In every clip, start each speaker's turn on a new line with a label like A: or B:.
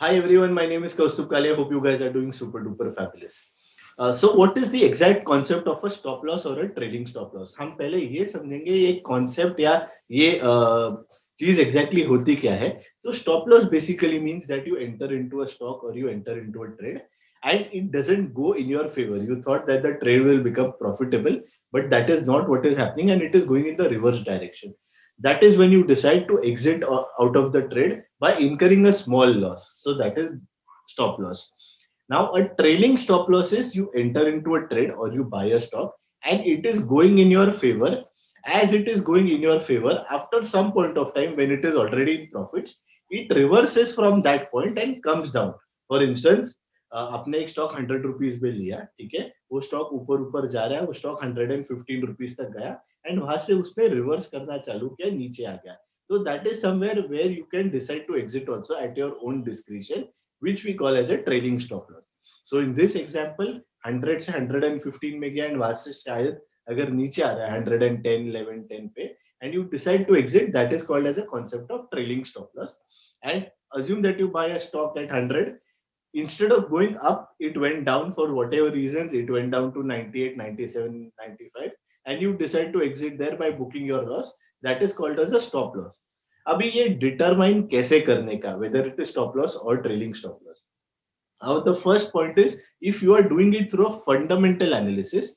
A: Hi everyone, my name is Kaustubh Kale. I hope you guys are doing super duper fabulous. So what is the exact concept of a stop loss or a trailing stop loss? हम पहले ये समझेंगे ये concept या ये चीज exactly होती क्या है. So stop loss basically means that you enter into a stock or you enter into a trade and it doesn't go in your favor. You thought that the trade will become profitable, but that is not what is happening and it is going in the reverse direction. That is when you decide to exit out of the trade by incurring a small loss. So that is stop loss. Now, a trailing stop loss is you enter into a trade or you buy a stock and it is going in your favor. As it is going in your favor, after some point of time when it is already in profits, it reverses from that point and comes down. For instance, आपने एक stock 100 rupees में लिया, ठीक है, वो stock ऊपर ऊपर जा रहा है, वो स्टॉक 115 रुपीज तक गया एंड वहां से उसने रिवर्स करना चालू किया, नीचे आ गया. So that is somewhere where you can decide to exit also at your own discretion, which we call as a trailing stop loss. So in this example, 100 से 115 में गया एंड वहां से शायद अगर नीचे आ रहा है 110, 11, 10 पे and you decide to exit, that is called as a concept of trailing stop loss. And assume that you buy a stock at 100, instead of going up, it went down for whatever reasons. It went down to 98, 97, 95, and you decide to exit there by booking your loss. That is called as a stop loss. अभी ये determine कैसे करने का, whether it is stop loss or trailing stop loss. Now the first point is, if you are doing it through a fundamental analysis,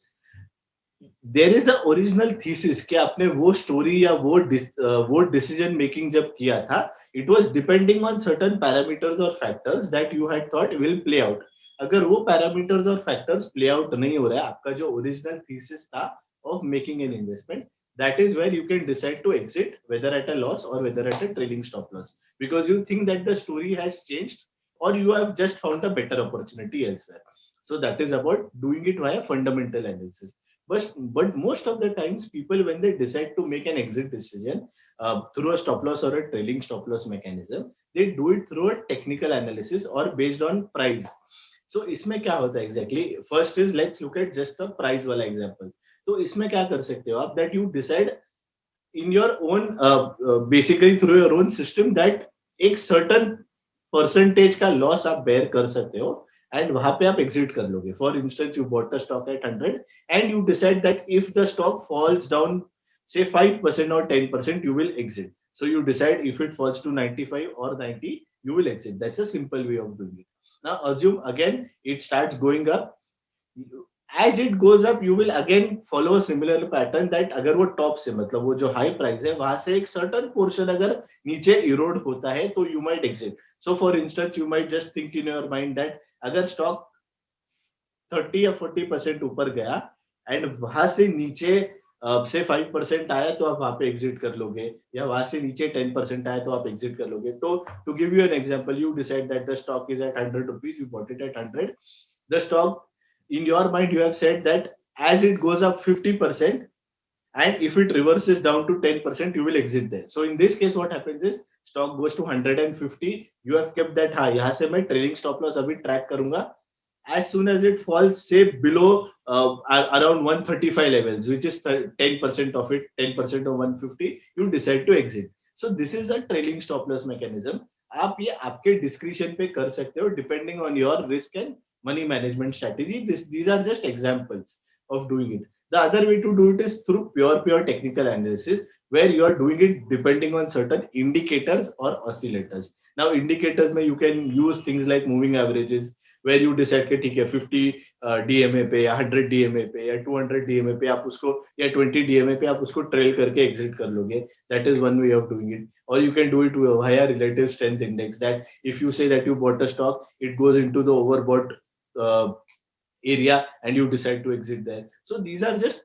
A: there is a original thesis कि आपने वो story या वो डिसीजन मेकिंग जब किया था, it was depending on certain parameters और factors that you had thought will play out. अगर वो पैरामीटर्स और फैक्टर्स प्ले आउट नहीं हो रहा है, आपका जो ओरिजिनल थीसिस था of making an investment, that is where you can decide to exit whether at a loss or whether at a trailing stop loss, because you think that the story has changed or you have just found a better opportunity elsewhere. So that is about doing it via fundamental analysis. But most of the times, people, when they decide to make an exit decision through a stop loss or a trailing stop loss mechanism, they do it through a technical analysis or based on price. So इसमें क्या होता है exactly? First is let's look at just a price वाला example. तो इसमें क्या कर सकते हो आप, that you decide in your own basically through your own system that एक certain percentage का loss आप bear कर सकते हो एंड वहां पे आप एग्जिट कर लोगे. For instance you bought the stock at 100 and you decide that if the stock falls down say 5% or 10%, you will exit. So you decide if it falls to 95 or 90, you will exit. That's a simple way of doing it. Now assume again it starts going up. As it goes up, you will again follow a similar pattern that अगर वो top से मतलब वो जो high price है वहां से एक सर्टन पोर्शन अगर नीचे इरोड होता है तो you might exit. So for instance you might just think in your mind that अगर स्टॉक 30 या 40% ऊपर गया एंड वहां से नीचे से 5% आया तो आप वहां पे एग्जिट कर लोगे, या वहां से नीचे 10% आया तो आप एग्जिट कर लोगे. तो to give you an example, you decide that the stock is at 100 rupees, you bought it at 100. The stock, in your mind you have said that as it goes up 50% and if it reverses down to 10%, you will exit there. So in this case what happens is stock goes to 150, you have kept that high, यहाँ से मैं trailing stop loss अभी track करूंगा. As soon as it falls say below around 135 levels, which is 10% of it, 10% of 150, you decide to exit. So this is a trailing stop loss mechanism. आप ये आपके description पे कर सकते हो depending on your risk and money management strategy. These are just examples of doing it. The other way to do it is through pure technical analysis, where you are doing it depending on certain indicators or oscillators. Now indicators में you can use things like moving averages, where you decide कि ठीक है 50 DMA पे या 100 DMA पे या 200 DMA पे आप उसको या 20 DMA पे आप उसको ट्रेल करके एग्जिट कर लोगे. That is one way of doing it. Or you can do it via relative strength index, that if you say that you bought a stock, it goes into the overbought uh, area and you decide to exit there. So these are just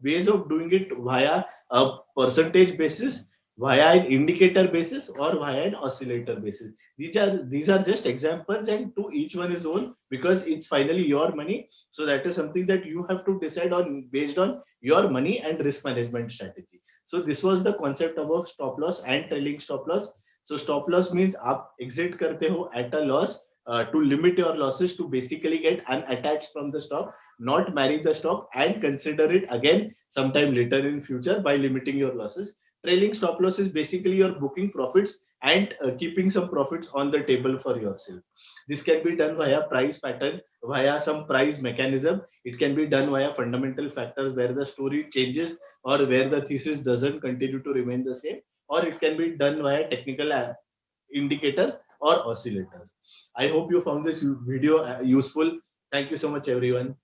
A: ways of doing it via a percentage basis, via an indicator basis, or via an oscillator basis. These are just examples, and to each one is own, because it's finally your money. So that is something that you have to decide on based on your money and risk management strategy. So this was the concept about stop loss and trailing stop loss. So stop loss means आप exit करते हो at a loss to limit your losses, to basically get unattached from the stock, not marry the stock and consider it again sometime later in future by limiting your losses. Trailing stop loss is basically your booking profits and keeping some profits on the table for yourself. This can be done via price pattern, via some price mechanism. It can be done via fundamental factors where the story changes or where the thesis doesn't continue to remain the same, or it can be done via technical indicators or oscillators. I hope you found this video useful. Thank you so much, everyone.